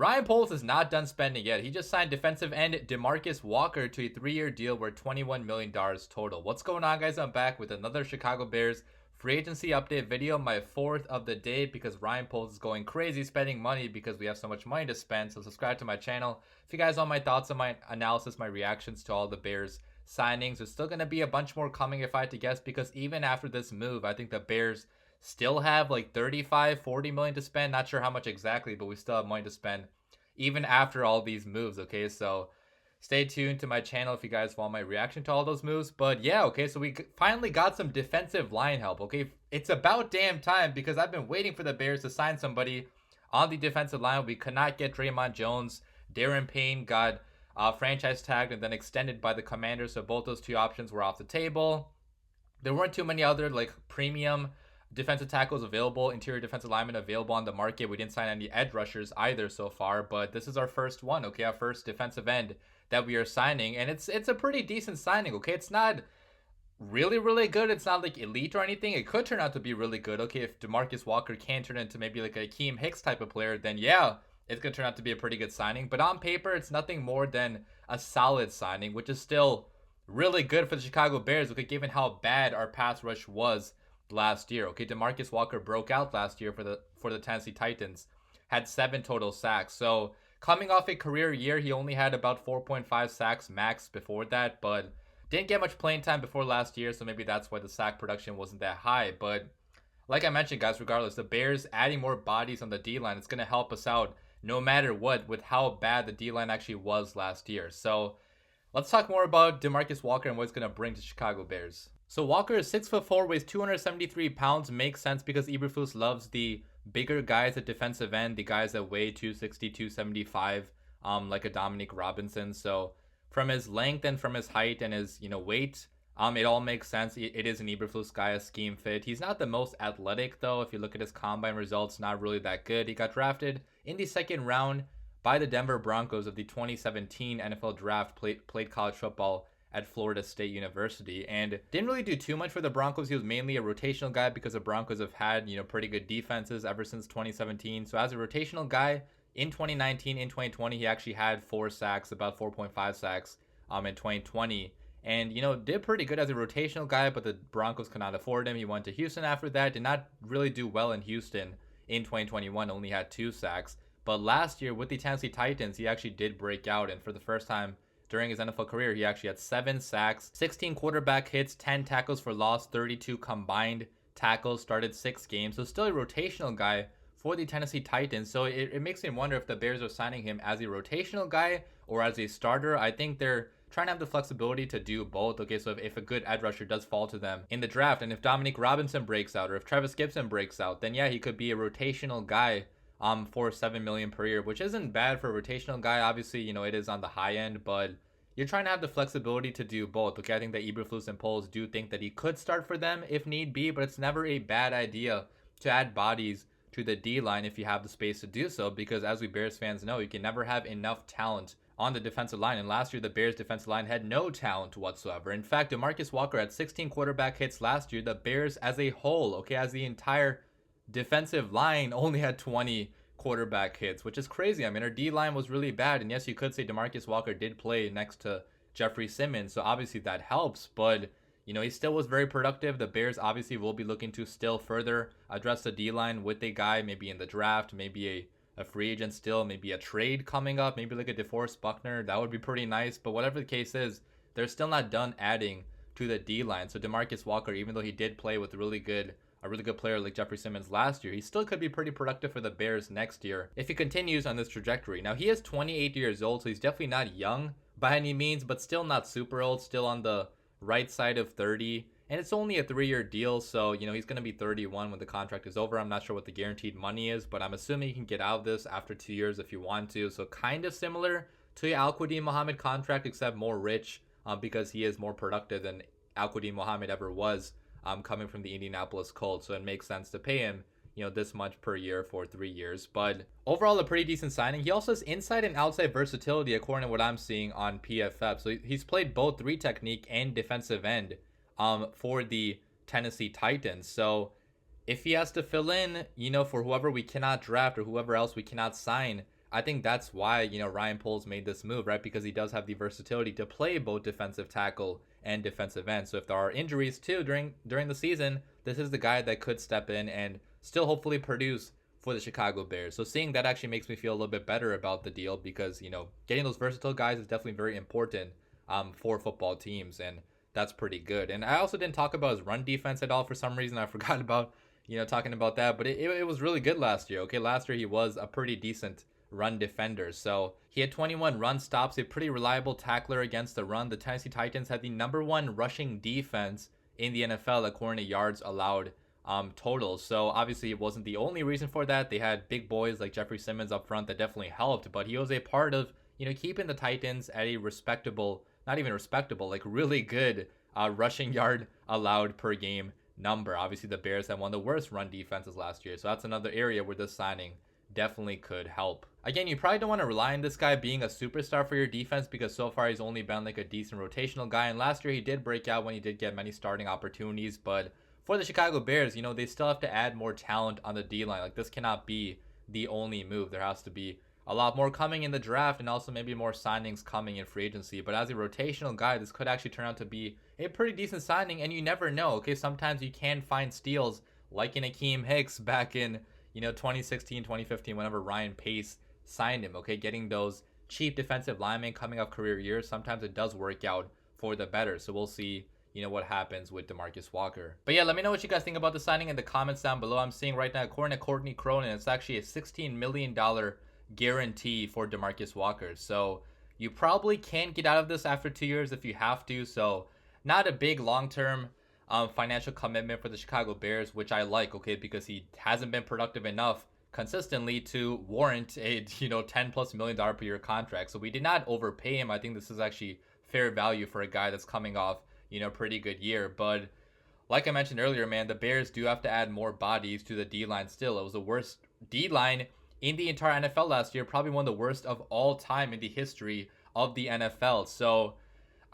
Ryan Poles is not done spending yet. He just signed defensive end DeMarcus Walker to a 3-year deal worth $21 million total. What's going on, guys? I'm back with another Chicago Bears free agency update video, my fourth of the day, because Ryan Poles is going crazy spending money because we have so much money to spend. So subscribe to my channel if you guys want my thoughts on my analysis, my reactions to all the Bears signings. There's still going to be a bunch more coming if I had to guess, because even after this move, I think the Bears still have like 35-40 million to spend. Not sure how much exactly, but we still have money to spend even after all these moves. Okay, so stay tuned to my channel if you guys want my reaction to all those moves. But yeah, okay, so we finally got some defensive line help. Okay, it's about damn time, because I've been waiting for the Bears to sign somebody on the defensive line. We could not get Draymond Jones. Darren Payne got franchise tagged and then extended by the Commanders, so both those two options were off the table. There weren't too many other like premium defensive tackles available, interior defensive linemen available on the market. We didn't sign any edge rushers either so far, but this is our first one. Okay, our first defensive end that we are signing, and it's a pretty decent signing. Okay, it's not really good. It's not like elite or anything. It could turn out to be really good. Okay, if DeMarcus Walker can turn into maybe like a Akeem Hicks type of player, then yeah, it's gonna turn out to be a pretty good signing. But on paper, it's nothing more than a solid signing, which is still really good for the Chicago Bears. Okay, given how bad our pass rush was last year. Okay, DeMarcus Walker broke out last year for the Tennessee Titans, had 7 total sacks. So coming off a career year, he only had about 4.5 sacks max before that, but didn't get much playing time before last year, so maybe that's why the sack production wasn't that high. But like I mentioned, guys, regardless, the Bears adding more bodies on the D-line, it's going to help us out no matter what with how bad the D-line actually was last year. So let's talk more about DeMarcus Walker and what it's going to bring to Chicago Bears. So Walker is 6'4", weighs 273 pounds. Makes sense because Eberflus loves the bigger guys at defensive end, the guys that weigh 260, 275, like a Dominique Robinson. So from his length and from his height and his weight, it all makes sense. It is an Eberflus guy, a scheme fit. He's not the most athletic though. If you look at his combine results, not really that good. He got drafted in the second round by the Denver Broncos of the 2017 NFL Draft. Played college football at Florida State University and didn't really do too much for the Broncos. He was mainly a rotational guy because the Broncos have had, pretty good defenses ever since 2017. So as a rotational guy in 2019, in 2020, he actually had 4 sacks, about 4.5 sacks in 2020. And, did pretty good as a rotational guy, but the Broncos could not afford him. He went to Houston after that, did not really do well in Houston in 2021, only had 2 sacks. But last year with the Tennessee Titans, he actually did break out, and for the first time during his NFL career, he actually had 7 sacks, 16 quarterback hits, 10 tackles for loss, 32 combined tackles, started 6 games. So still a rotational guy for the Tennessee Titans. So it makes me wonder if the Bears are signing him as a rotational guy or as a starter. I think they're trying to have the flexibility to do both. Okay, so if a good edge rusher does fall to them in the draft, and if Dominique Robinson breaks out or if Travis Gibson breaks out, then yeah, he could be a rotational guy for $7 million per year, which isn't bad for a rotational guy. Obviously, it is on the high end, but you're trying to have the flexibility to do both. Okay, I think that Eberflus and Poles do think that he could start for them if need be, but it's never a bad idea to add bodies to the D-line if you have the space to do so, because as we Bears fans know, you can never have enough talent on the defensive line. And last year, the Bears defensive line had no talent whatsoever. In fact, DeMarcus Walker had 16 quarterback hits last year. The Bears as a whole, okay, as the entire defensive line, only had 20 quarterback hits, which is crazy. I mean, our D-line was really bad, and yes, you could say DeMarcus Walker did play next to Jeffrey Simmons, so obviously that helps, but he still was very productive. The Bears obviously will be looking to still further address the D-line with a guy maybe in the draft, maybe a free agent still, maybe a trade coming up, maybe like a DeForest Buckner. That would be pretty nice, but whatever the case is, they're still not done adding to the D-line. So DeMarcus Walker, even though he did play with a really good player like Jeffrey Simmons last year, he still could be pretty productive for the Bears next year if he continues on this trajectory. Now, he is 28 years old, so he's definitely not young by any means, but still not super old, still on the right side of 30. And it's only a 3-year deal, so, he's going to be 31 when the contract is over. I'm not sure what the guaranteed money is, but I'm assuming he can get out of this after 2 years if you want to. So kind of similar to the Al-Quadin Muhammad contract, except more rich because he is more productive than Al-Quadin Muhammad ever was. Coming from the Indianapolis Colts, so it makes sense to pay him, this much per year for 3 years. But overall, a pretty decent signing. He also has inside and outside versatility, according to what I'm seeing on PFF. So he's played both 3 technique and defensive end for the Tennessee Titans. So if he has to fill in, for whoever we cannot draft or whoever else we cannot sign I think that's why, Ryan Poles made this move, right? Because he does have the versatility to play both defensive tackle and defensive end. So if there are injuries too during the season, this is the guy that could step in and still hopefully produce for the Chicago Bears. So seeing that actually makes me feel a little bit better about the deal because, getting those versatile guys is definitely very important for football teams, and that's pretty good. And I also didn't talk about his run defense at all for some reason. I forgot about, talking about that, but it was really good last year. Okay, last year he was a pretty decent run defender. So he had 21 run stops, a pretty reliable tackler against the run. The Tennessee Titans had the #1 rushing defense in the NFL according to yards allowed totals. So obviously it wasn't the only reason for that. They had big boys like Jeffrey Simmons up front that definitely helped, but he was a part of, keeping the Titans at a respectable, not even respectable, like really good rushing yard allowed per game number. Obviously the Bears had one of the worst run defenses last year. So that's another area where this signing definitely could help. Again, you probably don't want to rely on this guy being a superstar for your defense because so far he's only been like a decent rotational guy. And last year he did break out when he did get many starting opportunities. But for the Chicago Bears, they still have to add more talent on the D-line. Like this cannot be the only move. There has to be a lot more coming in the draft and also maybe more signings coming in free agency. But as a rotational guy, this could actually turn out to be a pretty decent signing. And you never know. Okay, sometimes you can find steals like in Akeem Hicks back in 2016, 2015, whenever Ryan Pace signed him, okay? Getting those cheap defensive linemen coming off career years, sometimes it does work out for the better. So we'll see, what happens with DeMarcus Walker. But yeah, let me know what you guys think about the signing in the comments down below. I'm seeing right now, according to Courtney Cronin, it's actually a $16 million guarantee for DeMarcus Walker. So you probably can't get out of this after 2 years if you have to. So not a big long-term financial commitment for the Chicago Bears, which I like, okay, because he hasn't been productive enough consistently to warrant a $10+ million per year contract. So we did not overpay him. I think this is actually fair value for a guy that's coming off pretty good year. But like I mentioned earlier, man, the Bears do have to add more bodies to the D-line still. It was the worst D-line in the entire NFL last year, probably one of the worst of all time in the history of the NFL. So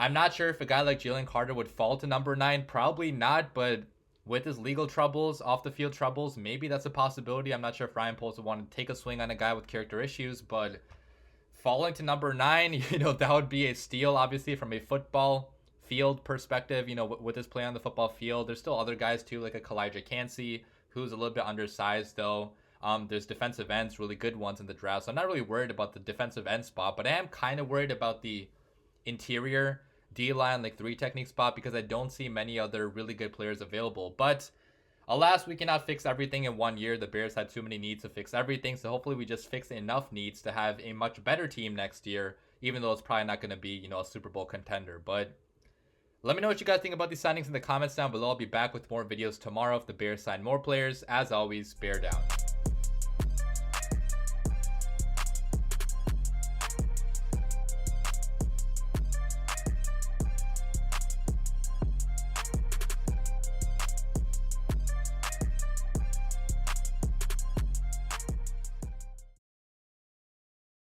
I'm not sure if a guy like Jalen Carter would fall to #9. Probably not, but with his legal troubles, off the field troubles, maybe that's a possibility. I'm not sure if Ryan Poles would want to take a swing on a guy with character issues, but falling to #9, that would be a steal, obviously, from a football field perspective, with his play on the football field. There's still other guys, too, like a Kalijah Cansey, who's a little bit undersized, though. There's defensive ends, really good ones in the draft, so I'm not really worried about the defensive end spot, but I am kind of worried about the interior D-line, like 3 technique spot, because I don't see many other really good players available. But alas, we cannot fix everything in 1 year. The Bears had too many needs to fix everything, so hopefully we just fix enough needs to have a much better team next year, even though it's probably not going to be, a Super Bowl contender. But let me know what you guys think about these signings in the comments down below. I'll be back with more videos tomorrow if the Bears sign more players. As always, bear down.